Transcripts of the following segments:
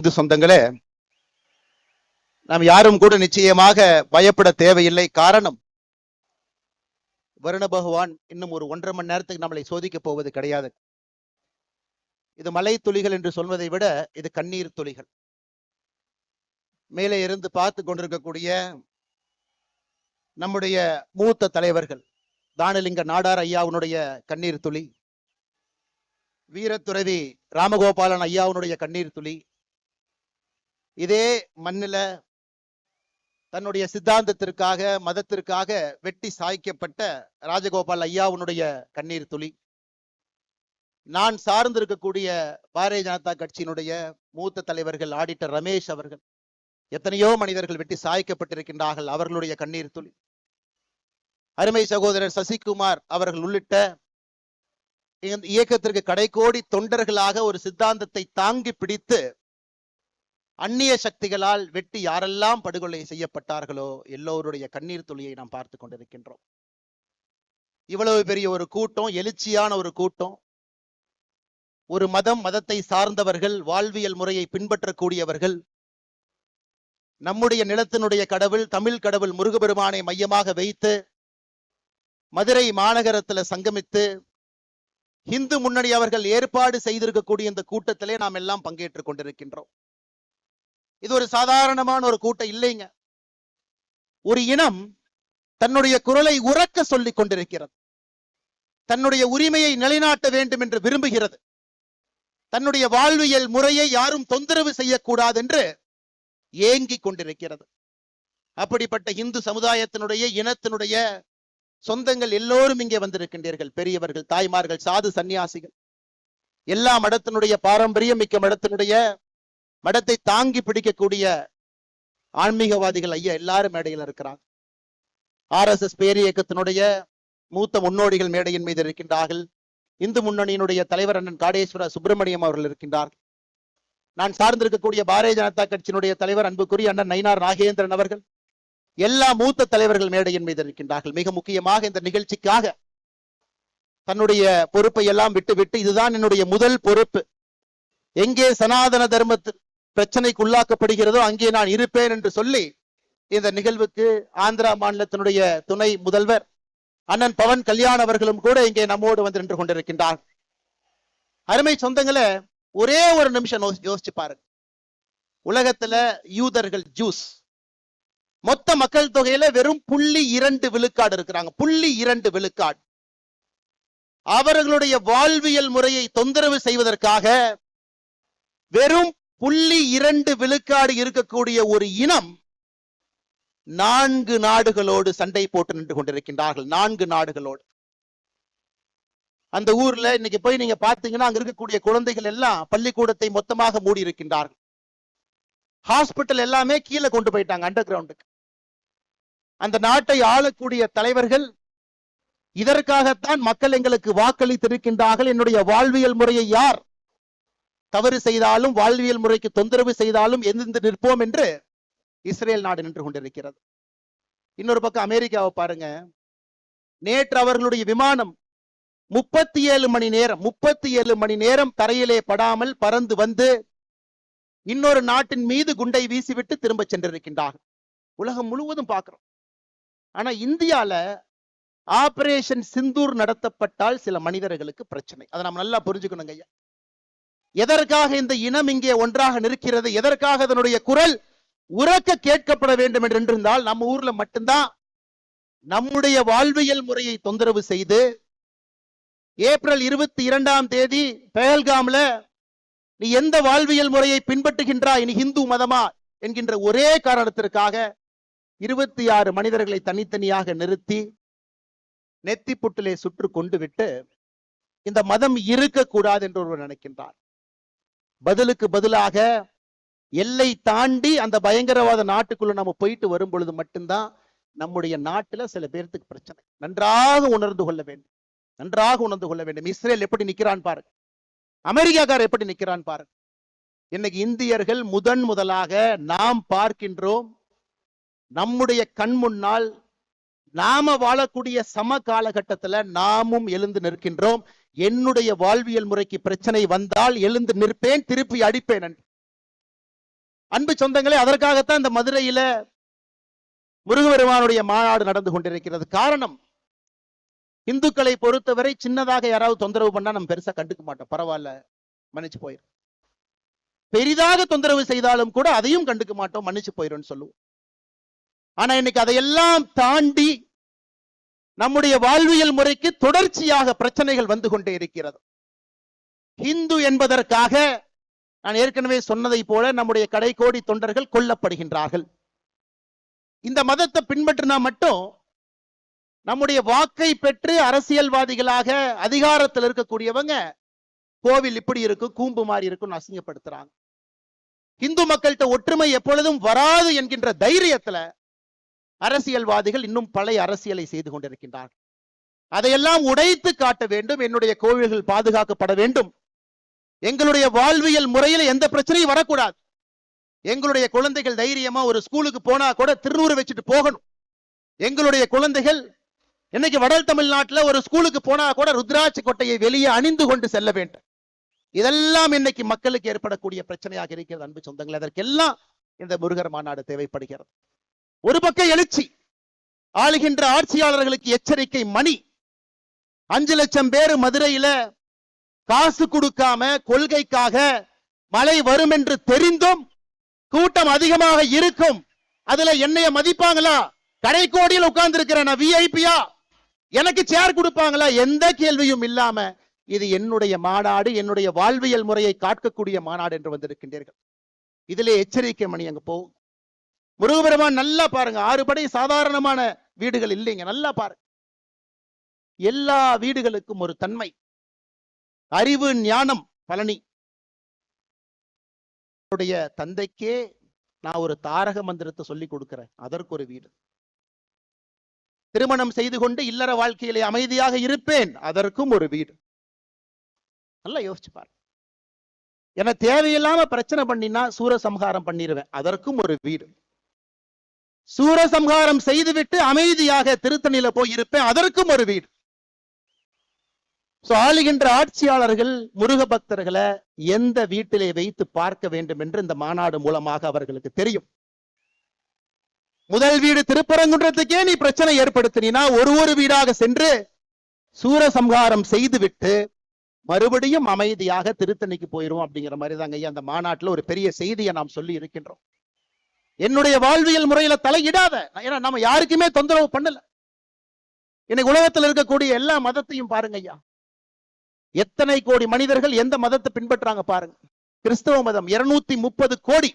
இந்து சொந்தங்களே, நாம் யாரும் கூட நிச்சயமாக பயப்பட தேவையில்லை. காரணம், வருண பகவான் இன்னும் ஒரு 1.5 மணி நேரத்துக்கு நம்மளை சோதிக்க போவது கிடையாது. இது மலை துளிகள் என்று சொல்வதை விட இது கண்ணீர் துளிகள். மேலே இருந்து பார்த்து கொண்டிருக்கக்கூடிய நம்முடைய மூத்த தலைவர்கள், தானலிங்க நாடார் ஐயாவுடைய கண்ணீர் துளி, வீரத்துறவி ராமகோபாலன் ஐயாவுடைய கண்ணீர் துளி, இதே மண்ணில தன்னுடைய சித்தாந்தத்திற்காக மதத்திற்காக வெட்டி சாய்க்கப்பட்ட ராஜகோபால் ஐயாவுடைய கண்ணீர் துளி, நான் சார்ந்திருக்கக்கூடிய பாரதிய ஜனதா கட்சியினுடைய மூத்த தலைவர்கள் ஆடிட்டர் ரமேஷ் அவர்கள், எத்தனையோ மனிதர்கள் வெட்டி சாய்க்கப்பட்டிருக்கின்றார்கள், அவர்களுடைய கண்ணீர் துளி, அருமை சகோதரர் சசிகுமார் அவர்கள் உள்ளிட்ட இந்த இயக்கத்திற்கு கடைக்கோடி தொண்டர்களாக ஒரு சித்தாந்தத்தை தாங்கி பிடித்து அந்நிய சக்திகளால் வெட்டி யாரெல்லாம் படுகொலை செய்யப்பட்டார்களோ எல்லோருடைய கண்ணீர் துளியை நாம் பார்த்து கொண்டிருக்கின்றோம். இவ்வளவு பெரிய ஒரு கூட்டம், எழுச்சியான ஒரு கூட்டம், ஒரு மதத்தை சார்ந்தவர்கள், வாழ்வியல் முறையை பின்பற்றக்கூடியவர்கள், நம்முடைய நிலத்தினுடைய கடவுள் தமிழ் கடவுள் முருகபெருமானை மையமாக வைத்து மதுரை மாநகரத்தில் சங்கமித்து இந்து முன்னணி அவர்கள் ஏற்பாடு செய்திருக்கக்கூடிய இந்த கூட்டத்திலே நாம் எல்லாம் பங்கேற்றுக் கொண்டிருக்கின்றோம். இது ஒரு சாதாரணமான ஒரு கூட்டம் இல்லைங்க. ஒரு இனம் தன்னுடைய குரலை உரக்க சொல்லிக் கொண்டிருக்கிறது, தன்னுடைய உரிமையை நிலைநாட்ட வேண்டும் என்று விரும்புகிறது, தன்னுடைய வாழ்வியல் முறையை யாரும் தொந்தரவு செய்யக்கூடாது என்று ஏங்கிக் கொண்டிருக்கிறது. அப்படிப்பட்ட இந்து சமுதாயத்தினுடைய இனத்தினுடைய சொந்தங்கள் எல்லோரும் இங்கே வந்திருக்கின்றீர்கள். பெரியவர்கள், தாய்மார்கள், சாது சன்னியாசிகள், எல்லா மடத்தினுடைய பாரம்பரியம் மிக்க மடத்தை தாங்கி பிடிக்கக்கூடிய ஆன்மீகவாதிகள் ஐயா எல்லாரும் மேடையில் இருக்கிறாங்க. RSS பேரிய இயக்கத்தினுடைய மூத்த முன்னோடிகள் மேடையின் மீது இருக்கின்றார்கள். இந்து முன்னணியினுடைய தலைவர் அண்ணன் காடேஸ்வர சுப்பிரமணியம் அவர்கள் இருக்கின்றார்கள். நான் சார்ந்திருக்கக்கூடிய பாரதிய ஜனதா கட்சியினுடைய தலைவர் அன்புக்குரிய அண்ணன் நயினார் நாகேந்திரன் அவர்கள், எல்லா மூத்த தலைவர்கள் மேடையின் மீது இருக்கின்றார்கள். மிக முக்கியமாக இந்த நிகழ்ச்சிக்காக தன்னுடைய பொறுப்பை எல்லாம் விட்டுவிட்டு, இதுதான் என்னுடைய முதல் பொறுப்பு, எங்கே சனாதன தர்ம பிரச்சனைக்கு உள்ளாக்கப்படுகிறதோ அங்கே நான் இருப்பேன் என்று சொல்லி இந்த நிகழ்வுக்கு ஆந்திரா மாநிலத்தினுடைய துணை முதல்வர் அண்ணன் பவன் கல்யாண் அவர்களும் கூட இங்கே நம்மோடு வந்து நின்று கொண்டிருக்கின்றார். அருமை சொந்தங்களை, ஒரே ஒரு நிமிஷம் யோசிச்சு பாருங்க. உலகத்துல யூதர்கள், ஜூஸ், மொத்த மக்கள் தொகையில வெறும் 0.2 விழுக்காடு இருக்கிறாங்க. 0.2 விழுக்காடு. அவர்களுடைய வாழ்வியல் முறையை தொந்தரவு செய்வதற்காக வெறும் 0.2 விழுக்காடு இருக்கக்கூடிய ஒரு இனம் 4 நாடுகளோடு சண்டை போட்டு நின்று கொண்டிருக்கின்றார்கள். 4 நாடுகளோடு. அந்த ஊர்ல இன்னைக்கு போய் நீங்க பாத்தீங்கன்னா அங்க இருக்கக்கூடிய குழந்தைகள் எல்லாம் பள்ளிக்கூடத்தை மொத்தமாக மூடி இருக்கின்றார்கள். ஹாஸ்பிட்டல் எல்லாமே கீழே கொண்டு போயிட்டாங்க, அண்டர் கிரவுண்டுக்கு. அந்த நாட்டை ஆளக்கூடிய தலைவர்கள் இதற்காகத்தான் மக்கள் எங்களுக்கு வாக்களித்திருக்கின்றார்கள், என்னுடைய வாழ்வியல் முறையை யார் தவறு செய்தாலும் வாழ்வியல் முறைக்கு தொந்தரவு செய்தாலும் எதிர்த்து நிற்போம் என்று இஸ்ரேல் நாடு நின்று கொண்டிருக்கிறது. இன்னொரு பக்கம் அமெரிக்காவை பாருங்க. நேற்று அவர்களுடைய விமானம் 37 மணி நேரம் தரையிலே படாமல் பறந்து வந்து இன்னொரு நாட்டின் மீது குண்டை வீசிவிட்டு திரும்ப சென்றிருக்கின்றார்கள். உலகம் முழுவதும் பார்க்கிறோம். ஆனா இந்தியால ஆபரேஷன் சிந்தூர் நடத்தப்பட்டால் சில மனிதர்களுக்கு பிரச்சனை. அதை நம்ம நல்லா புரிஞ்சுக்கணுங்க ஐயா. எதற்காக இந்த இனம் இங்கே ஒன்றாக நிற்கிறது, எதற்காக அதனுடைய குரல் உரக்க கேட்கப்பட வேண்டும் என்று இருந்தால், நம்ம ஊர்ல மட்டும்தான் நம்முடைய வாழ்வியல் முறையை தொந்தரவு செய்து ஏப்ரல் 22ஆம் தேதி பெஹல்காம்ல நீ எந்த வாழ்வியல் முறையை பின்பற்றுகின்றாய், நீ இந்து மதமா என்கின்ற ஒரே காரணத்திற்காக 26 மனிதர்களை தனித்தனியாக நிறுத்தி நெத்தி புட்டிலே சுற்று கொண்டு விட்டு இந்த மதம் இருக்கக்கூடாது என்று ஒருவர் நினைக்கின்றார். பதிலுக்கு பதிலாக எல்லை தாண்டி அந்த பயங்கரவாத நாட்டுக்குள்ள நம்ம போயிட்டு வரும் பொழுது மட்டும்தான் நம்முடைய நாட்டுல சில பேருக்கு பிரச்சனை. நன்றாக உணர்ந்து கொள்ள வேண்டும், நன்றாக உணர்ந்து கொள்ள வேண்டும். இஸ்ரேல் எப்படி நிக்கிறான் பாருங்க, அமெரிக்காக்காரர் எப்படி நிக்கிறான் பாருங்க. இன்னைக்கு இந்தியர்கள் முதலாக நாம் பார்க்கின்றோம், நம்முடைய கண் முன்னால் நாம வாழக்கூடிய சம காலகட்டத்துல நாமும் எழுந்து நிற்கின்றோம். என்னுடைய வாழ்வியல் முறைக்கு பிரச்சனை வந்தால் எழுந்து நிற்பேன், திருப்பி அடிப்பேன் என்று. அன்பு சொந்தங்களே, அதற்காகத்தான் இந்த மதுரையில முருகபெருமானுடைய மாநாடு நடந்து கொண்டிருக்கிறது. காரணம், இந்துக்களை பொறுத்தவரை சின்னதாக யாராவது தொந்தரவு பண்ணா நம்ம பெருசா கண்டுக்க மாட்டோம், பரவாயில்ல மன்னிச்சு போயிரும். பெரிதாக தொந்தரவு செய்தாலும் கூட அதையும் கண்டுக்க மாட்டோம், மன்னிச்சு போயிரும் சொல்லுவோம். ஆனா இன்னைக்கு அதையெல்லாம் தாண்டி நம்முடைய வாழ்வியல் முறைக்கு தொடர்ச்சியாக பிரச்சனைகள் வந்து கொண்டே இருக்கிறது. இந்து என்பதற்காக நான் ஏற்கனவே சொன்னதை போல நம்முடைய கடைக்கோடி தொண்டர்கள் கொல்லப்படுகின்றார்கள். இந்த மதத்தை பின்பற்றினா மட்டும் நம்முடைய வாக்கை பெற்று அரசியல்வாதிகளாக அதிகாரத்தில் இருக்கக்கூடியவங்க கோவில் இப்படி இருக்கு, கூம்பு மாதிரி இருக்குன்னு அசிங்கப்படுத்துறாங்க. இந்து மக்கள்கிட்ட ஒற்றுமை எப்பொழுதும் வராது என்கின்ற தைரியத்துல அரசியல்வாதிகள் இன்னும் பழைய அரசியலை செய்து கொண்டிருக்கின்றார்கள். அதையெல்லாம் உடைத்து காட்ட வேண்டும். என்னுடைய கோவில்கள் பாதுகாக்கப்பட வேண்டும். எங்களுடைய வாழ்வியல் முறையில எந்த பிரச்சனையும் வரக்கூடாது. எங்களுடைய குழந்தைகள் தைரியமா ஒரு ஸ்கூலுக்கு போனா கூட திருநூறு வச்சுட்டு போகணும். எங்களுடைய குழந்தைகள் இன்னைக்கு வட தமிழ்நாட்டில் ஒரு ஸ்கூலுக்கு போனா கூட ருத்ராட்சி கொட்டையை வெளியே அணிந்து கொண்டு செல்ல வேண்டும். இதெல்லாம் இன்னைக்கு மக்களுக்கு ஏற்படக்கூடிய பிரச்சனையாக இருக்கிறது. அன்பு சொந்தங்கள், அதற்கெல்லாம் இந்த முருகர் மாநாடு தேவைப்படுகிறது. ஒரு பக்கம் எழுச்சி, ஆளுகின்ற ஆட்சியாளர்களுக்கு எச்சரிக்கை மணி. 5 லட்சம் பேர் மதுரையில காசு கொடுக்காம கொள்கைக்காக மழை வரும் என்று தெரிந்தும் கூட்டம் அதிகமாக இருக்கும். அதுல என்னைய மதிப்பாங்களா? கடைக்கோடியில் உட்கார்ந்து இருக்கிற நான் விஐபியா? எனக்கு சேர் கொடுப்பாங்களா? எந்த கேள்வியும் இல்லாம இது என்னுடைய மாநாடு, என்னுடைய வாழ்வியல் முறையை காக்கக்கூடிய மாநாடு என்று வந்திருக்கின்றீர்கள். இதிலே எச்சரிக்கை மணி அங்க போகும். முருகபெருமான் நல்லா பாருங்க, 6 படை சாதாரணமான வீடுகள் இல்லைங்க. நல்லா பாருங்க, எல்லா வீடுகளுக்கும் ஒரு தன்மை, அறிவு, ஞானம். பழனி தந்தைக்கே நான் ஒரு தாரக மந்திரத்தை சொல்லி கொடுக்கிறேன், அதற்கு ஒரு வீடு. திருமணம் செய்து கொண்டு இல்லற வாழ்க்கையிலே அமைதியாக இருப்பேன், அதற்கும் ஒரு வீடு. நல்லா யோசிச்சு பாரு. என தேவையில்லாம பிரச்சனை பண்ணினா சூரசம்ஹாரம் பண்ணிடுவேன், அதற்கும் ஒரு வீடு. சூரசம்ஹாரம் செய்துவிட்டு அமைதியாக திருத்தணியில போய் இருப்பேன், அதற்கும் ஒரு வீடு. ஆளுகின்ற ஆட்சியாளர்கள் முருக பக்தர்களை எந்த வீட்டிலே வைத்து பார்க்க வேண்டும் என்று இந்த மாநாடு மூலமாக அவர்களுக்கு தெரியும். முதல் வீடு திருப்பரங்குன்றத்துக்கே நீ பிரச்சனை ஏற்படுத்தினா ஒரு வீடாக சென்று சூரசம்ஹாரம் செய்துவிட்டு மறுபடியும் அமைதியாக திருத்தணிக்கு போயிரும். அப்படிங்கிற மாதிரி தாங்க அந்த மாநாட்டில் ஒரு பெரிய செய்தியை நாம் சொல்லி இருக்கின்றோம். என்னுடைய வாழ்வியல் முறையில தலையிடாத, ஏன்னா நம்ம யாருக்குமே தொந்தரவு பண்ணல. இன்னைக்கு உலகத்தில் இருக்கக்கூடிய எல்லா மதத்தையும் பாருங்க ஐயா, எத்தனை கோடி மனிதர்கள் எந்த மதத்தை பின்பற்றாங்க பாருங்க. கிறிஸ்தவ மதம் 230 கோடி,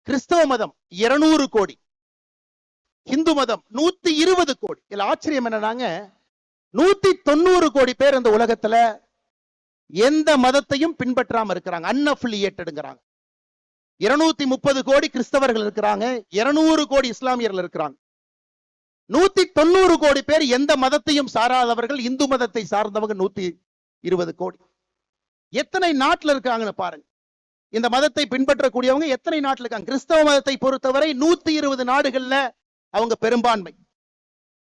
கிறிஸ்தவ மதம் 200 கோடி, இந்து மதம் 120 கோடி. இதுல ஆச்சரியம் என்னன்னாங்க, 190 கோடி பேர் இந்த உலகத்துல எந்த மதத்தையும் பின்பற்றாம இருக்கிறாங்க, அன்அஃபிலியேட்டட்ங்கறாங்க. 230 கோடி கிறிஸ்தவர்கள் இருக்கிறாங்க, 200 கோடி இஸ்லாமியர்கள் இருக்கிறாங்க. 190 கோடி பேர் எந்த மதத்தையும் சாராதவர்கள், இந்து மதத்தை சார்ந்தவங்க 120 கோடி. எத்தனை நாட்டில் இருக்காங்கன்னு பாருங்க. இந்த மதத்தை பின்பற்றக்கூடியவங்க எத்தனை நாட்டில் இருக்காங்க? கிறிஸ்தவ மதத்தை பொறுத்தவரை 120 நாடுகள்ல அவங்க பெரும்பான்மை.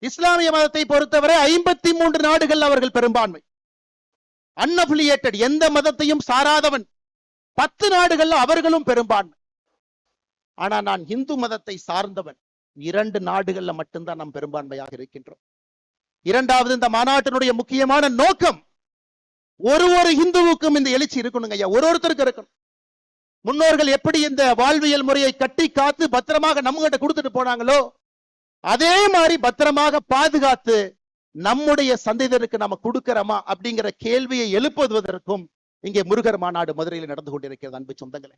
இஸ்லாமிய மதத்தை பொறுத்தவரை 53 நாடுகள் அவர்கள் பெரும்பான்மை. அன்அஃபிலியேட்டட், எந்த மதத்தையும் சாராதவன் 10 நாடுகள்ல அவர்களும் பெரும்பான்மை. ஆனா நான் இந்து மதத்தை சார்ந்தவன் 2 நாடுகள்ல மட்டும்தான் நாம் பெரும்பான்மையாக இருக்கின்றோம். இரண்டாவது, இந்த மாநாட்டினுடைய முக்கியமான நோக்கம், ஒரு இந்துவுக்கும் இந்த எழுச்சி இருக்கணுங்க ஐயா, ஒருத்தருக்கு இருக்கணும். முன்னோர்கள் எப்படி இந்த வாழ்வியல் முறையை கட்டி காத்து பத்திரமாக நம்ம கிட்ட கொடுத்துட்டு போனாங்களோ அதே மாதிரி பத்திரமாக பாதுகாத்து நம்முடைய சந்ததியருக்கு நம்ம கொடுக்கிறோமா அப்படிங்கிற கேள்வியை எழுப்புவதற்கும் இங்கே முருகர் மாநாடு மதுரையில் நடந்து கொண்டிருக்கிறது. அன்பு சொந்தங்களே,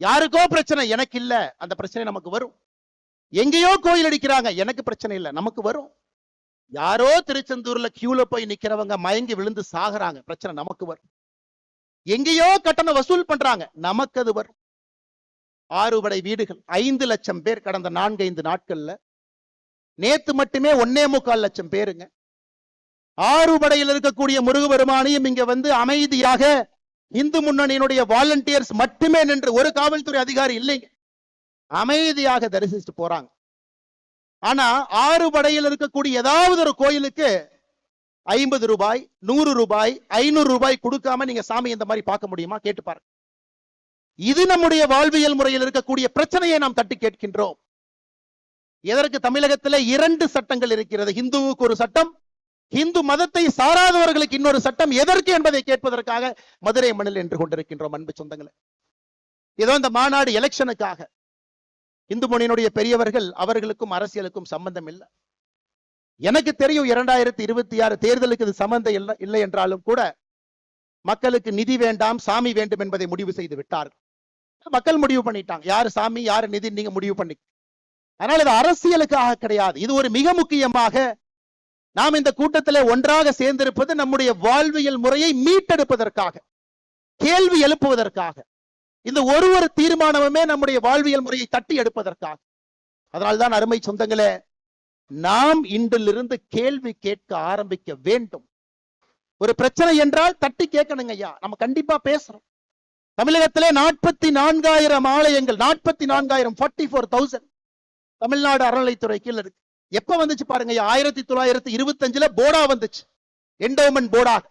யாருக்கோ பிரச்சனை, எனக்கு இல்ல, அந்த பிரச்சனை நமக்கு வரும். எங்கேயோ கோயில் அடிக்கிறாங்க, எனக்கு பிரச்சனை இல்லை, நமக்கு வரும். யாரோ திருச்செந்தூர்ல கியூல போய் நிக்கிறவங்க மயங்கி விழுந்து சாகுறாங்க, பிரச்சனை நமக்கு வரும். எங்கேயோ கட்டணம் வசூல் பண்றாங்க, நமக்கு அது வரும். 6 படை வீடுகள், 5 லட்சம் பேர் கடந்த 4-5 நாட்கள்ல. நேத்து மட்டுமே 1.25 லட்சம் பேருங்க. 6 படையில் இருக்கக்கூடிய முருகபெருமானையும் இங்க வந்து அமைதியாக இந்து முன்னணியினுடைய வாலண்டியர்ஸ் மட்டுமே நின்று, ஒரு காவல்துறை அதிகாரி இல்லைங்க, அமைதியாக தரிசிச்சுட்டு போறாங்க. ஆனா 6 படையில் இருக்கக்கூடிய ஏதாவது ஒரு கோயிலுக்கு 50 ரூபாய், 100 ரூபாய், 500 ரூபாய் கொடுக்காம நீங்க சாமி இந்த மாதிரி பார்க்க முடியுமா? கேட்டு பாருங்க. இது நம்முடைய வாழ்வியல் முறையில் இருக்கக்கூடிய பிரச்சனையை நாம் தட்டி கேட்கின்றோம். எதற்கு தமிழகத்தில் 2 சட்டங்கள் இருக்கிறது? இந்துவுக்கு ஒரு சட்டம், இந்து மதத்தை சாராதவர்களுக்கு இன்னொரு சட்டம். எதற்கு என்பதை கேட்பதற்காக மதுரை மண்ணில் நின்று கொண்டிருக்கின்றோம். அன்பு சொந்தங்களே, ஏதோ இந்த மாநாடு எலெக்ஷனுக்காக. இந்து மொழியினுடைய பெரியவர்கள், அவர்களுக்கும் அரசியலுக்கும் சம்பந்தம் இல்லை. எனக்கு தெரியும் 2026 தேர்தலுக்கு இது சம்பந்தம் இல்லை என்றாலும் கூட மக்களுக்கு நிதி வேண்டாம், சாமி வேண்டும் என்பதை முடிவு செய்து விட்டார்கள். மக்கள் முடிவு பண்ணிட்டாங்க, யாரு சாமி யாரு நிதி நீங்க முடிவு பண்ணி. அதனால இது அரசியலுக்காக கிடையாது. இது ஒரு மிக முக்கியமாக நாம் இந்த கூட்டத்தில் ஒன்றாக சேர்ந்திருப்பது நம்முடைய வாழ்வியல் முறையை மீட்டெடுப்பதற்காக, கேள்வி எழுப்புவதற்காக. இந்த ஒரு தீர்மானமுமே நம்முடைய வாழ்வியல் முறையை தட்டி எடுப்பதற்காக. அதனால்தான் அருமை சொந்தங்களே, நாம் இன்றிலிருந்து கேள்வி கேட்க ஆரம்பிக்க வேண்டும். ஒரு பிரச்சனை என்றால் தட்டி கேட்கணுங்க ஐயா. நம்ம கண்டிப்பா பேசுறோம். தமிழகத்திலே 44,000 ஆலயங்கள், 44,000 44,000 தமிழ்நாடு அறநிலைத்துறை கீழ் இருக்கு. எப்ப வந்துச்சு பாருங்க ஐயா, 1925 போர்டா வந்துச்சு, என்டோமென்ட் போர்டாக.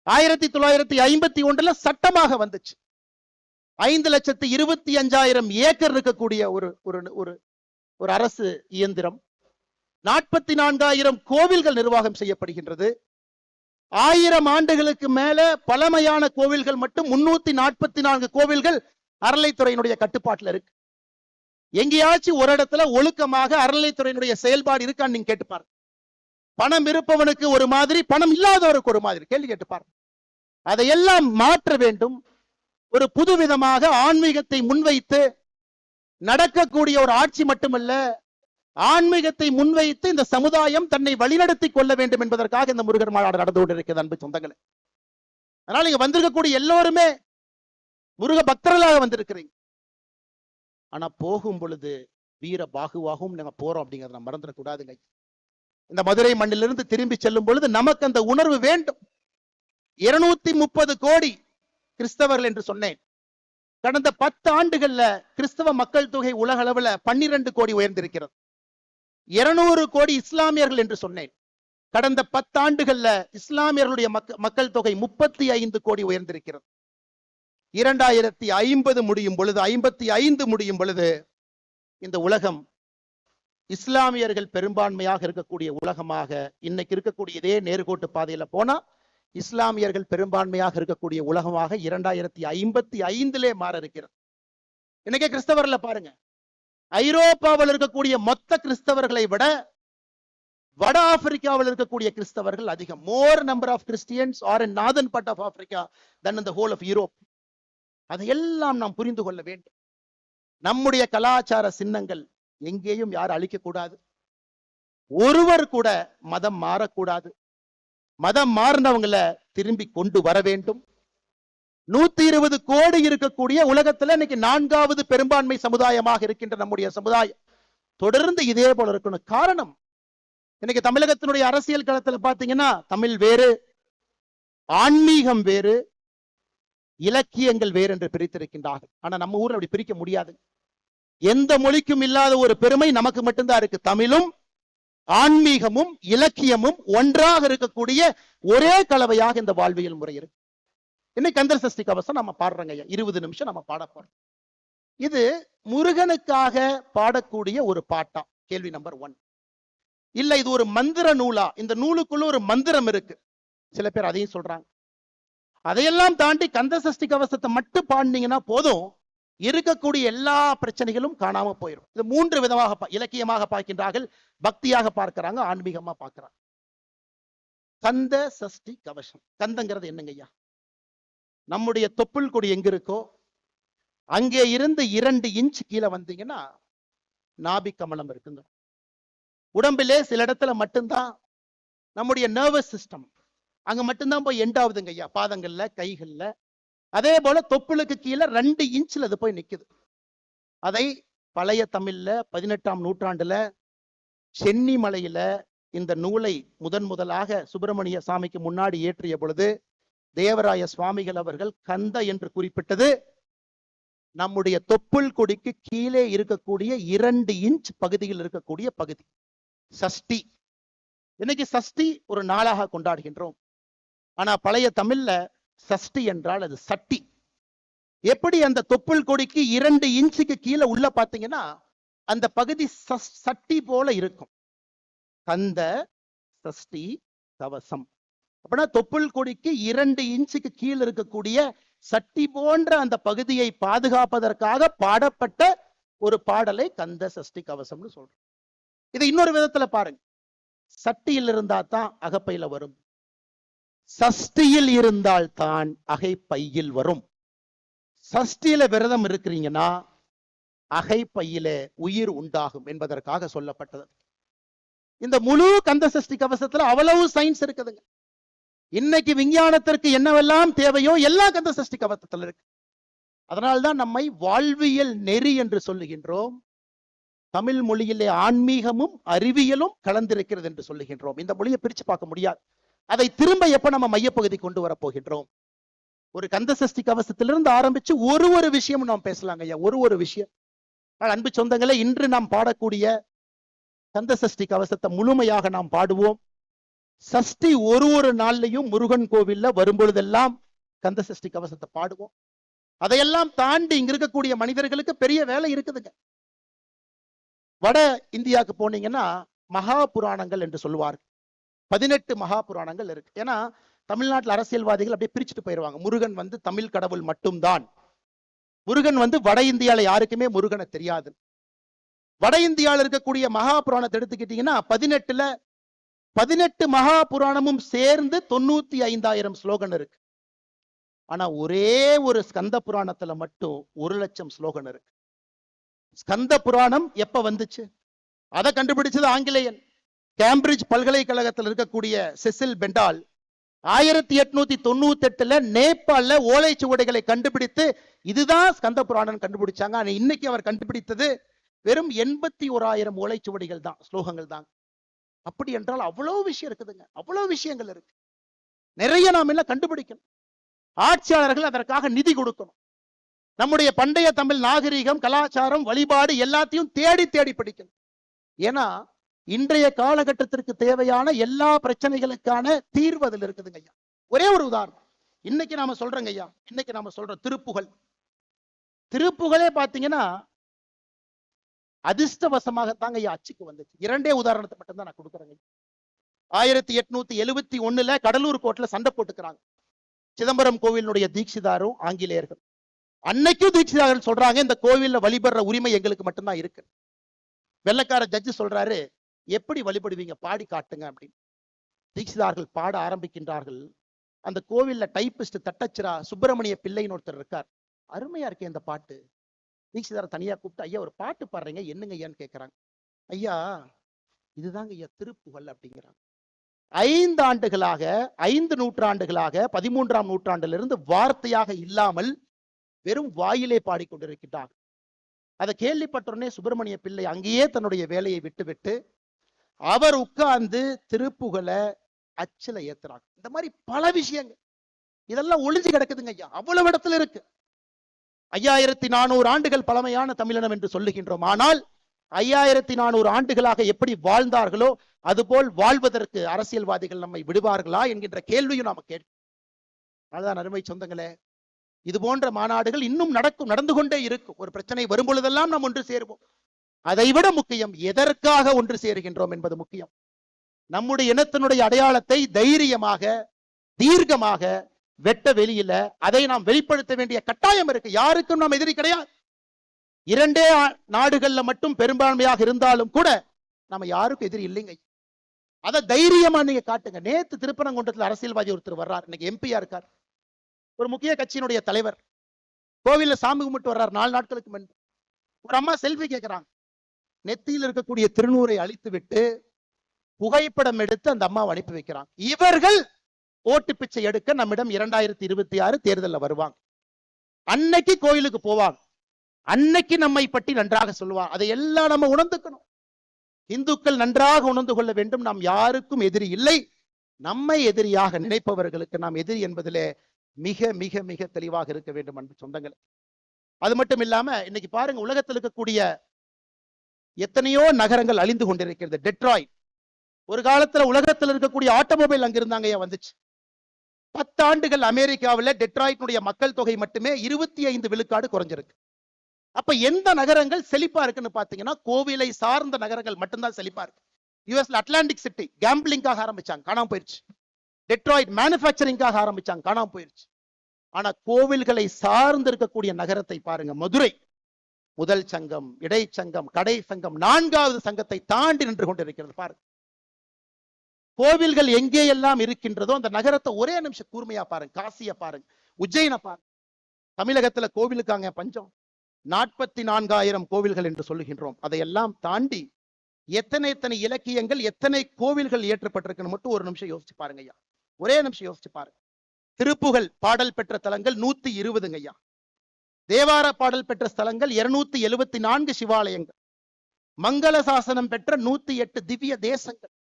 1951 சட்டமாக வந்துச்சு. 5,25,000 ஏக்கர் இருக்கக்கூடிய ஒரு அரசு இயந்திரம். 44,000 கோவில்கள் நிர்வாகம் செய்யப்படுகின்றது. 1000 ஆண்டுகளுக்கு மேல பழமையான கோவில்கள் மட்டும் 344 கோவில்கள் அறநிலைத்துறையினுடைய கட்டுப்பாட்டில் இருக்கு. எங்கேயாச்சும் ஒரு இடத்துல ஒழுக்கமாக அறநிலைத்துறையினுடைய செயல்பாடு இருக்கான்னு நீங்க கேட்டுப்பாரு. பணம் இருப்பவனுக்கு ஒரு மாதிரி, பணம் இல்லாதவருக்கு ஒரு மாதிரி. கேள்வி கேட்டுப்பாரு. அதையெல்லாம் மாற்ற வேண்டும். ஒரு புதுவிதமாக ஆன்மீகத்தை முன்வைத்து நடக்கக்கூடிய ஒரு ஆட்சி மட்டுமல்ல, ஆன்மீகத்தை முன்வைத்து இந்த சமுதாயம் தன்னை வழிநடத்தி கொள்ள வேண்டும் என்பதற்காக இந்த முருகர் மாநாடு நடந்து கொண்டிருக்கிறது. அன்பு சொந்தங்களே, அதனால இங்க வந்திருக்கக்கூடிய எல்லோருமே முருக பக்தர்களாக வந்திருக்கிறீங்க. ஆனா போகும் பொழுது வீர பாகுவாகவும் நாங்க போறோம் அப்படிங்கறத நம்ம மறந்துடக்கூடாதுங்க. இந்த மதுரை மண்ணிலிருந்து திரும்பி செல்லும் பொழுது நமக்கு அந்த உணர்வு வேண்டும். 230 கோடி கிறிஸ்தவர்கள் என்று சொன்னேன். கடந்த 10 ஆண்டுகள்ல கிறிஸ்தவ மக்கள் தொகை உலக அளவுல 12 கோடி உயர்ந்திருக்கிறது. 200 கோடி இஸ்லாமியர்கள் என்று சொன்னேன். கடந்த 10 ஆண்டுகள்ல இஸ்லாமியர்களுடைய மக்கள் தொகை 35 கோடி உயர்ந்திருக்கிறது. 2050 முடியும் பொழுது, 55 முடியும் பொழுது இந்த உலகம் இஸ்லாமியர்கள் பெரும்பான்மையாக இருக்கக்கூடிய உலகமாக, இன்னைக்கு இருக்கக்கூடிய இதே நேர்கோட்டு பாதையில போனா இஸ்லாமியர்கள் பெரும்பான்மையாக இருக்கக்கூடிய உலகமாக 2055 மாற இருக்கிறது. இன்னைக்கே கிறிஸ்தவர்ல பாருங்க, ஐரோப்பாவில் இருக்கக்கூடிய மொத்த கிறிஸ்தவர்களை விட வட ஆப்பிரிக்காவில் இருக்கக்கூடிய கிறிஸ்தவர்கள் அதிகம். More number of Christians are in northern part of Africa than in the whole of Europe. அதையெல்லாம் நாம் புரிந்து கொள்ள வேண்டும். நம்முடைய கலாச்சார சின்னங்கள் எங்கேயும் யாரும் அழிக்க கூடாது. ஒருவர் கூட மதம் மாறக்கூடாது. மதம் மாறினவங்களை திரும்பி கொண்டு வர வேண்டும். 120 கோடி இருக்கக்கூடிய உலகத்துல இன்னைக்கு 4வது பெரும்பான்மை சமுதாயமாக இருக்கின்ற நம்முடைய சமுதாயம் தொடர்ந்து இதே போல இருக்கணும். காரணம், இன்னைக்கு தமிழகத்தினுடைய அரசியல் களத்துல பாத்தீங்கன்னா தமிழ் வேறு, ஆன்மீகம் வேறு, இலக்கியங்கள் வேறு என்று பிரித்திருக்கின்றார்கள். ஆனா நம்ம ஊர்ல அப்படி பிரிக்க முடியாது. எந்த மொழிக்கும் இல்லாத ஒரு பெருமை நமக்கு மட்டும்தான் இருக்கு. தமிழும் ஆன்மீகமும் இலக்கியமும் ஒன்றாக இருக்கக்கூடிய ஒரே கலவையாக இந்த வாழ்வியல் முறை இருக்கு. இன்னைக்கு கந்தர் சஷ்டி கவசம் நம்ம பாடுறோங்க ஐயா, 20 நிமிஷம் நம்ம பாட போறோம். இது முருகனுக்காக பாடக்கூடிய ஒரு பாட்டா? கேள்வி நம்பர் 1. இல்ல இது ஒரு மந்திர நூலா? இந்த நூலுக்குள்ள ஒரு மந்திரம் இருக்கு, சில பேர் அதையும் சொல்றாங்க. அதையெல்லாம் தாண்டி கந்த சஷ்டி கவசத்தை மட்டும் பாடினீங்கன்னா போதும், இருக்கக்கூடிய எல்லா பிரச்சனைகளும் காணாம போயிடும். இது 3 விதமாக இலக்கியமாக பார்க்கின்றார்கள், பக்தியாக பார்க்கிறாங்க, ஆன்மீகமா பார்க்கிறாங்க. கந்த சஷ்டி கவசம், கந்தங்கிறது என்னங்க ஐயா? நம்முடைய தொப்புள் கொடி எங்க இருக்கோ அங்கே இருந்து 2 இன்ச் கீழே வந்தீங்கன்னா நாபி கமலம் இருக்குங்க. உடம்பிலே சில இடத்துல மட்டும்தான் நம்முடைய நர்வஸ் சிஸ்டம் அங்க மட்டும்தான் போய் எண்ட் ஆகுதுங்க ஐயா, பாதங்கள்ல கைகள்ல. அதே போல தொப்புளுக்கு கீழே 2 இன்ச்ல அது போய் நிக்குது. அதை பழைய தமிழ்ல 18ஆம் நூற்றாண்டுல சென்னி மலையில இந்த நூலை முதலாக சுப்பிரமணிய சாமிக்கு முன்னாடி ஏற்றிய பொழுது தேவராய சுவாமிகள் அவர்கள் கந்த என்று குறிப்பிட்டது நம்முடைய தொப்புள் கொடிக்கு கீழே இருக்கக்கூடிய 2 இன்ச் பகுதியில் இருக்கக்கூடிய பகுதி. சஷ்டி, இன்னைக்கு சஷ்டி ஒரு நாளாக கொண்டாடுகின்றோம். ஆனா பழைய தமிழ்ல சஷ்டி என்றால் அது சட்டி. எப்படி அந்த தொப்புள் கொடிக்கு 2 இன்ச்சுக்கு கீழே உள்ள பாத்தீங்கன்னா அந்த பகுதி சட்டி போல இருக்கும். கந்த சஷ்டி கவசம் அப்படின்னா தொப்புள் கொடிக்கு 2 இன்ச்சுக்கு கீழே இருக்கக்கூடிய சட்டி போன்ற அந்த பகுதியை பாதுகாப்பதற்காக பாடப்பட்ட ஒரு பாடலை கந்த சஷ்டி கவசம்னு சொல்றோம். இதை இன்னொரு விதத்துல பாருங்க, சட்டியில் இருந்தா தான் அகப்பையில வரும், சஷ்டியில் இருந்தால் தான் அகைப்பையில் வரும். சஷ்டியில விரதம் இருக்கிறீங்கன்னா அகைப்பையில உயிர் உண்டாகும் என்பதற்காக சொல்லப்பட்டது. இந்த முழு கந்த சஷ்டி கவசத்துல அவ்வளவு சயின்ஸ் இருக்குதுங்க. இன்னைக்கு விஞ்ஞானத்திற்கு என்னவெல்லாம் தேவையோ எல்லாம் கந்த சஷ்டி கவசத்துல இருக்கு. அதனால்தான் நம்மை வாழ்வியல் நெறி என்று சொல்லுகின்றோம். தமிழ் மொழியிலே ஆன்மீகமும் அறிவியலும் கலந்திருக்கிறது என்று சொல்லுகின்றோம். இந்த மொழியை பிரிச்சு பார்க்க முடியாது. அதை திரும்ப எப்ப நம்ம மையப்பகுதி கொண்டு வர போகின்றோம்? ஒரு கந்த சஷ்டி கவசத்திலிருந்து ஆரம்பிச்சு ஒரு விஷயம் நாம் பேசலாங்க ஐயா, ஒரு விஷயம். அன்பு சொந்தங்களே, இன்று நாம் பாடக்கூடிய கந்த சஷ்டி கவசத்தை முழுமையாக நாம் பாடுவோம். சஷ்டி ஒரு நாள்லையும் முருகன் கோவில்ல வரும்பொழுதெல்லாம் கந்த சஷ்டி கவசத்தை பாடுவோம். அதையெல்லாம் தாண்டி இங்க இருக்கக்கூடிய மனிதர்களுக்கு பெரிய வேலை இருக்குதுங்க. வட இந்தியாவுக்கு போனீங்கன்னா மகா புராணங்கள் என்று சொல்லுவார்கள். 18 மகா புராணங்கள் இருக்கு. ஏன்னா தமிழ்நாட்டில் அரசியல்வாதிகள் அப்படியே பிரிச்சுட்டு போயிடுவாங்க. முருகன் வந்து தமிழ் கடவுள் மட்டும்தான், முருகன் வந்து வட இந்தியால யாருக்குமே முருகனை தெரியாது. வட இந்தியாவில் இருக்கக்கூடிய மகா புராணத்தை எடுத்துக்கிட்டீங்கன்னா 18 மகா புராணமும் சேர்ந்து 95,000 ஸ்லோகன் இருக்கு. ஆனா ஒரே ஒரு ஸ்கந்த புராணத்துல மட்டும் 1,00,000 ஸ்லோகன் இருக்கு. ஸ்கந்த புராணம் எப்ப வந்துச்சு? அதை கண்டுபிடிச்சது ஆங்கிலேயன். கேம்பிரிட்ஜ் பல்கலைக்கழகத்தில் இருக்கக்கூடிய செசில் பெண்டால் 1898 நேபாள ஓலைச்சுவடிகளை கண்டுபிடித்து இதுதான் ஸ்கந்த புராணம் கண்டுபிடிச்சாங்க. ஆனா இன்னைக்கு அவர் கண்டுபிடித்தது வெறும் 81,000 ஓலைச்சுவடிகள் தான், ஸ்லோகங்கள் தான். அப்படி என்றால் அவ்வளவு விஷயம் இருக்குதுங்க, அவ்வளவு விஷயங்கள் இருக்கு. நிறைய நாம் எல்லாம் கண்டுபிடிக்கணும். ஆட்சியாளர்கள் அதற்காக நிதி கொடுக்கணும். நம்முடைய பண்டைய தமிழ் நாகரிகம், கலாச்சாரம், வழிபாடு எல்லாத்தையும் தேடி தேடி படிக்கணும். ஏன்னா இன்றைய காலகட்டத்திற்கு தேவையான எல்லா பிரச்சனைகளுக்கான தீர்வு அதில் இருக்குதுங்க ஐயா. ஒரே ஒரு உதாரணம் இன்னைக்கு நாம சொல்றோங்க ஐயா. இன்னைக்கு நாம சொல்றோம் திருப்புகழே பாத்தீங்கன்னா அதிர்ஷ்டவசமாகத்தாங்க ஐயா அச்சுக்கு வந்துச்சு. 2 உதாரணத்தை மட்டும்தான் நான் கொடுக்குறேங்க. 1871 கடலூர் கோட்ல சண்டை போட்டுக்கிறாங்க சிதம்பரம் கோவிலுடைய தீட்சிதாரும் ஆங்கிலேயர்கள். அன்னைக்கும் தீட்சிதார்கள் சொல்றாங்க இந்த கோவில்ல வழிபடுற உரிமை எங்களுக்கு மட்டும்தான் இருக்கு. வெள்ளக்கார ஜட்ஜு சொல்றாரு, எப்படி வழிபடுவீங்க, பாடி காட்டுங்க அப்படின்னு. தீட்சிதார்கள் பாட ஆரம்பிக்கின்றார்கள். அந்த கோவில்ல டைப்பிஸ்ட் தட்டச்சிரா சுப்பிரமணிய பிள்ளைன்னு ஒருத்தர் இருக்கார். அருமையா இருக்கே இந்த பாட்டு. தீட்சிதார் தனியா கூப்பிட்டு, ஐயா ஒரு பாட்டு பாடுறீங்க, என்னங்க ஐயான்னு கேட்கிறாங்க. ஐயா இதுதாங்க ஐயா திருப்புகழ் அப்படிங்கிறாங்க. 5 ஆண்டுகளாக 5 நூற்றாண்டுகளாக 13ஆம் நூற்றாண்டிலிருந்து வார்த்தையாக இல்லாமல் வெறும் வாயிலே பாடிக்கொண்டிருக்கிறார். அதை கேள்விப்பட்டோடனே சுப்பிரமணிய பிள்ளை அங்கேயே தன்னுடைய வேலையை விட்டுவிட்டு அவர் உட்கார்ந்து திருப்புகழை அச்சில ஏத்துறாங்க. இந்த மாதிரி பல விஷயங்கள் இதெல்லாம் ஒளிஞ்சு கிடக்குதுங்க ஐயா, அவ்வளவு இடத்துல இருக்கு. 5400 ஆண்டுகள் பழமையான தமிழினம் என்று சொல்லுகின்றோம். ஆனால் 5400 ஆண்டுகளாக எப்படி வாழ்ந்தார்களோ அதுபோல் வாழ்வதற்கு அரசியல்வாதிகள் நம்மை விடுவார்களா என்கின்ற கேள்வியும் நாம கேட்போம். அதுதான் அருமை சொந்தங்களே, இது போன்ற மாநாடுகள் இன்னும் நடந்து கொண்டே இருக்கும். ஒரு பிரச்சனை வரும் பொழுதெல்லாம் நாம் ஒன்று சேருவோம். அதைவிட முக்கியம் எதற்காக ஒன்று சேருகின்றோம் என்பது முக்கியம். நம்முடைய இனத்தினுடைய அடையாளத்தை தைரியமாக தீர்க்கமாக வெட்ட வெளியில அதை நாம் வெளிப்படுத்த வேண்டிய கட்டாயம் இருக்கு. யாருக்கும் நாம் எதிரி கிடையாது. 2 நாடுகள்ல மட்டும் பெரும்பான்மையாக இருந்தாலும் கூட நம்ம யாருக்கும் எதிரி இல்லைங்க. அதை தைரியமா நீங்க காட்டுங்க. நேத்து திருப்பரங்குன்றத்தில் அரசியல்வாதி ஒருத்தர் வர்றார், இன்னைக்கு எம்பியா இருக்கார், ஒரு முக்கிய கட்சியினுடைய தலைவர். கோவில்ல சாமி கும்பிட்டு வர்றார் 4 நாட்களுக்கு முன்பு. ஒரு அம்மா செல்ஃபி கேட்கிறாங்க. நெத்தியில் இருக்கக்கூடிய திருநூரை அழித்து விட்டு புகைப்படம் எடுத்து அந்த அம்மாவை அனுப்பி வைக்கிறாங்க. இவர்கள் ஓட்டு பிச்சை எடுக்க நம்மிடம் 2026 தேர்தலில் வருவாங்க. அன்னைக்கு கோயிலுக்கு போவாங்க, அன்னைக்கு நம்மை பற்றி நன்றாக சொல்லுவாங்க. அதை எல்லாம் நம்ம உணர்ந்துக்கணும். இந்துக்கள் நன்றாக உணர்ந்து கொள்ள வேண்டும், நாம் யாருக்கும் எதிரி இல்லை. நம்மை எதிரியாக நினைப்பவர்களுக்கு நாம் எதிரி என்பதிலே மிக மிக மிக தெளிவாக இருக்க வேண்டும் அன்பு சொந்தங்கள். அது மட்டும் இல்லாம இன்னைக்கு பாருங்க, உலகத்தில் இருக்கக்கூடிய எத்தனையோ நகரங்கள் அழிந்து கொண்டிருக்கிறது. டெட்ராய்ட் ஒரு காலத்துல உலகத்தில் இருக்கக்கூடிய ஆட்டோமொபைல் அங்க இருந்தாங்க வந்துச்சு. 10 ஆண்டுகள் அமெரிக்காவில் டெட்ராய்டினுடைய மக்கள் தொகை மட்டுமே 25 விழுக்காடு குறைஞ்சிருக்கு. அப்ப எந்த நகரங்கள் செழிப்பா இருக்குன்னு பாத்தீங்கன்னா கோவிலை சார்ந்த நகரங்கள் மட்டும்தான் செழிப்பா இருக்கு. யுஎஸ்ல அட்லாண்டிக் சிட்டி கேம்பிளிங்காக ஆரம்பிச்சாங்க, காணாம போயிருச்சு. டெட்ராய்ட் மேனுஃபேக்சரிங்காக ஆரம்பிச்சாங்க, காணாம போயிருச்சு. ஆனா கோவில்களை சார்ந்து இருக்கக்கூடிய நகரத்தை பாருங்க, மதுரை முதல் சங்கம், இடைச்சங்கம், கடை சங்கம், 4வது சங்கத்தை தாண்டி நின்று கொண்டிருக்கிறது பாருங்க. கோவில்கள் எங்கே எல்லாம் இருக்கின்றதோ அந்த நகரத்தை ஒரே நிமிஷம் கூர்மையா பாருங்க. காசிய பாருங்க, உஜ்ஜயின பாருங்க. தமிழகத்துல கோவிலுக்காங்க பஞ்சம். 44,000 கோவில்கள் என்று சொல்லுகின்றோம். அதையெல்லாம் தாண்டி எத்தனை இலக்கியங்கள், எத்தனை கோவில்கள் இயற்றப்பட்டிருக்குன்னு மட்டும் ஒரு நிமிஷம் யோசிச்சு பாருங்க ஐயா. ஒரே நிமிஷம் யோசிச்சு பாருங்க. திருப்புகழ் பாடல் பெற்ற தலங்கள் 120 ஐயா. தேவார பாடல் பெற்ற ஸ்தலங்கள் 274 சிவாலயங்கள். மங்கள சாசனம் பெற்ற 108 திவ்ய தேசங்கள்,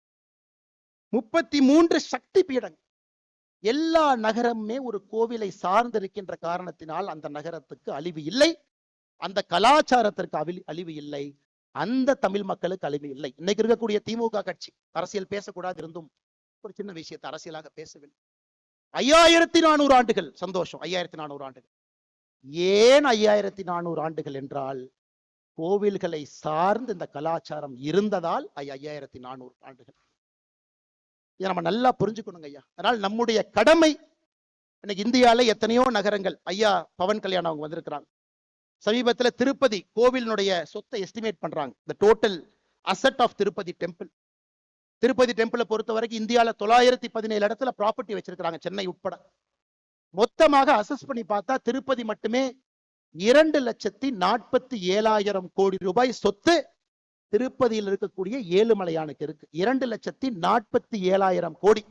33 சக்தி பீடங்கள். எல்லா நகரமுமே ஒரு கோவிலை சார்ந்திருக்கின்ற காரணத்தினால் அந்த நகரத்துக்கு அழிவு இல்லை, அந்த கலாச்சாரத்திற்கு அழிவு இல்லை, அந்த தமிழ் மக்களுக்கு அழிவு இல்லை. இன்னைக்கு இருக்கக்கூடிய திமுக கட்சி அரசியல் பேசக்கூடாது இருந்தும் ஒரு சின்ன விஷயத்தை அரசியலாக பேசவில்லை. 5400 ஆண்டுகள் சந்தோஷம். 5400 ஆண்டுகள். ஏன் 5400 ஆண்டுகள் என்றால் கோவில்களை சார்ந்து இந்த கலாச்சாரம் இருந்ததால் 5400 ஆண்டுகள். இதை நம்ம நல்லா புரிஞ்சுக்கணுங்க ஐயா. அதனால் நம்முடைய கடமை. இன்னைக்கு இந்தியால எத்தனையோ நகரங்கள், ஐயா பவன் கல்யாணம் அவங்க வந்திருக்கிறாங்க. சமீபத்தில் திருப்பதி கோவிலினுடைய சொத்தை எஸ்டிமேட் பண்றாங்க. the total asset of Tirupati temple. Tirupati டெம்பிளை பொறுத்த வரைக்கும் இந்தியாவில் 917 இடத்துல ப்ராப்பர்ட்டி வச்சிருக்கிறாங்க, சென்னை உட்பட. மொத்தமாக அசஸ் பண்ணி பார்த்தா திருப்பதி மட்டுமே 2,47,000 கோடி ரூபாய் சொத்து திருப்பதியில் இருக்கக்கூடிய ஏழுமலையானுக்கு இருக்கு. 2,47,000 கோடி.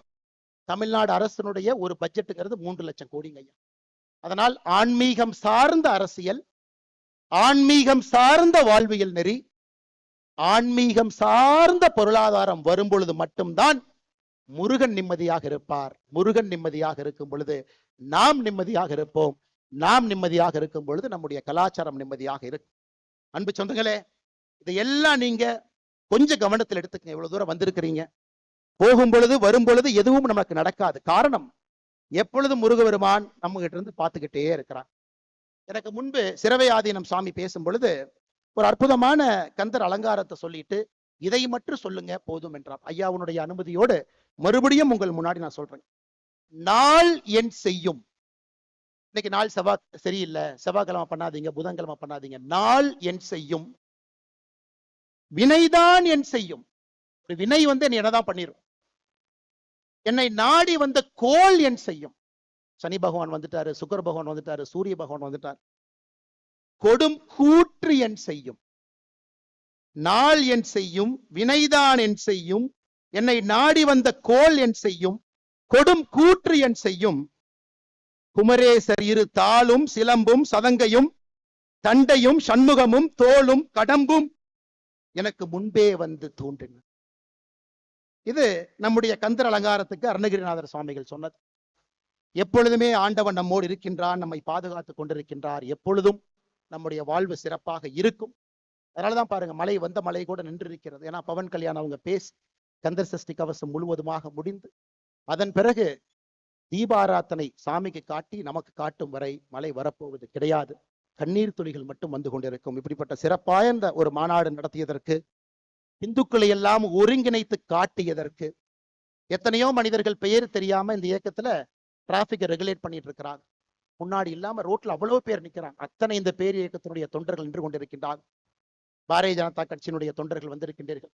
தமிழ்நாடு அரசினுடைய ஒரு பட்ஜெட்டுங்கிறது 3 லட்சம் கோடிங்க ஐயா. அதனால் ஆன்மீகம் சார்ந்த அரசியல், ஆன்மீகம் சார்ந்த வாழ்வியல் நெறி, ஆன்மீகம் சார்ந்த பொருளாதாரம் வரும் பொழுது மட்டும்தான் முருகன் நிம்மதியாக இருப்பார். முருகன் நிம்மதியாக இருக்கும் பொழுது நாம் நிம்மதியாக இருப்போம். நாம் நிம்மதியாக இருக்கும் பொழுது நம்முடைய கலாச்சாரம் நிம்மதியாக இருக்கும். அன்பு சொந்தங்களே, இதையெல்லாம் நீங்க கொஞ்சம் கவனத்தில் எடுத்துக்கங்க. இவ்வளவு தூரம் வந்திருக்கிறீங்க. போகும் பொழுது வரும் பொழுது எதுவும் நமக்கு நடக்காது. காரணம், எப்பொழுதும் முருகபெருமான் நம்ம கிட்ட இருந்து பார்த்துக்கிட்டே இருக்கிறான். எனக்கு முன்பு சிரவை ஆதீனம் சாமி பேசும் பொழுது ஒரு அற்புதமான கந்தர் அலங்காரத்தை சொல்லிட்டு இதை மட்டும் சொல்லுங்க போதும் என்றார். ஐயாவுடைய அனுமதியோடு மறுபடியும் உங்கள் முன்னாடி நான் சொல்றேன். நாள் என் செய்யும். இன்னைக்கு நாள் சரியில்லை, செவ்வாய்க்கிழமை பண்ணாதீங்க, புதன்கிழமை பண்ணாதீங்க. நாள் என் செய்யும், வினைதான் என் செய்யும். வினை என்னதான் பண்ணிரும். என்னை நாடி வந்த கோள் என் செய்யும். சனி பகவான் வந்துட்டாரு, சுக்கர பகவான் வந்துட்டாரு, சூரிய பகவான் வந்துட்டார். கொடும் கூற்று என் செய்யும். நாள் என் செய்யும், வினைதான் என் செய்யும், என்னை நாடி வந்த கோள் என் செய்யும், கொடும் கூற்று என் செய்யும். குமரேசர் இரு தாளும் சிலம்பும் சதங்கையும் தண்டையும் சண்முகமும் தோளும் கடம்பும் எனக்கு முன்பே வந்து தோன்றின. இது நம்முடைய கந்தர் அலங்காரத்துக்கு அருணகிரிநாதர் சுவாமிகள் சொன்னது. எப்பொழுதுமே ஆண்டவன் நம்மோடு இருக்கின்றான், நம்மை பாதுகாத்துக் கொண்டிருக்கின்றார். எப்பொழுதும் நம்முடைய வாழ்வு சிறப்பாக இருக்கும். அதனாலதான் பாருங்க, மழை வந்த மழை கூட நின்று இருக்கிறது. ஏன்னா பவன் கல்யாணம் அவங்க பேசி கந்தர் சஷ்டி கவசம் முழுவதுமாக முடிந்து அதன் பிறகு தீபாராத்தனை சாமிக்கு காட்டி நமக்கு காட்டும் வரை மழை வரப்போவது கிடையாது. கண்ணீர் துளிகள் மட்டும் வந்து கொண்டிருக்கும். இப்படிப்பட்ட சிறப்பாய்ந்த ஒரு மாநாடு நடத்தியதற்கு, இந்துக்களை எல்லாம் ஒருங்கிணைத்து காட்டியதற்கு, எத்தனையோ மனிதர்கள் பெயர் தெரியாம இந்த இயக்கத்துல டிராபிக்கை ரெகுலேட் பண்ணிட்டு இருக்கிறாங்க. முன்னாடி இல்லாம ரோட்ல அவ்வளவு பேர் நிற்கிறாங்க. அத்தனை இந்த பேர் இயக்கத்தினுடைய தொண்டர்கள் நின்று கொண்டிருக்கின்றார்கள். பாரதிய ஜனதா கட்சியினுடைய தொண்டர்கள் வந்திருக்கின்றீர்கள்.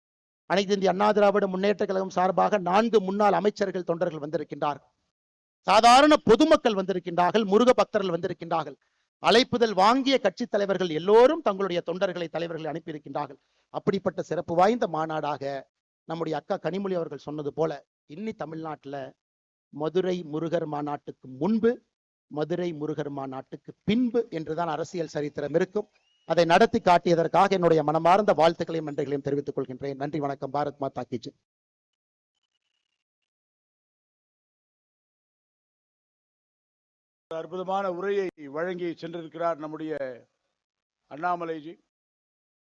அனைத்து இந்திய அண்ணா திராவிட முன்னேற்ற கழகம் சார்பாக 4 முன்னாள் அமைச்சர்கள் தொண்டர்கள் வந்திருக்கின்றார்கள். சாதாரண பொதுமக்கள் வந்திருக்கின்றார்கள். முருக பக்தர்கள் வந்திருக்கின்றார்கள். அழைப்புதல் வாங்கிய கட்சி தலைவர்கள் எல்லோரும் தங்களுடைய தொண்டர்களை, தலைவர்களை அனுப்பியிருக்கின்றார்கள். அப்படிப்பட்ட சிறப்பு வாய்ந்த மாநாடாக நம்முடைய அக்கா கனிமொழி அவர்கள் சொன்னது போல இன்னி தமிழ்நாட்டுல மதுரை முருகர் மாநாட்டுக்கு முன்பு, மதுரை முருகர் மாநாட்டுக்கு பின்பு என்றுதான் அரசியல் சரித்திரம் இருக்கும். அதை நடத்தி காட்டியதற்காக என்னுடைய மனமார்ந்த வாழ்த்துக்களையும் நன்றிகளையும் தெரிவித்துக் கொள்கின்றேன். நன்றி, வணக்கம். பாரத் மாதா கி ஜெய். அற்புதமான உரையை வழங்கி சென்றிருக்கிறார் நம்முடைய அண்ணாமலைஜி.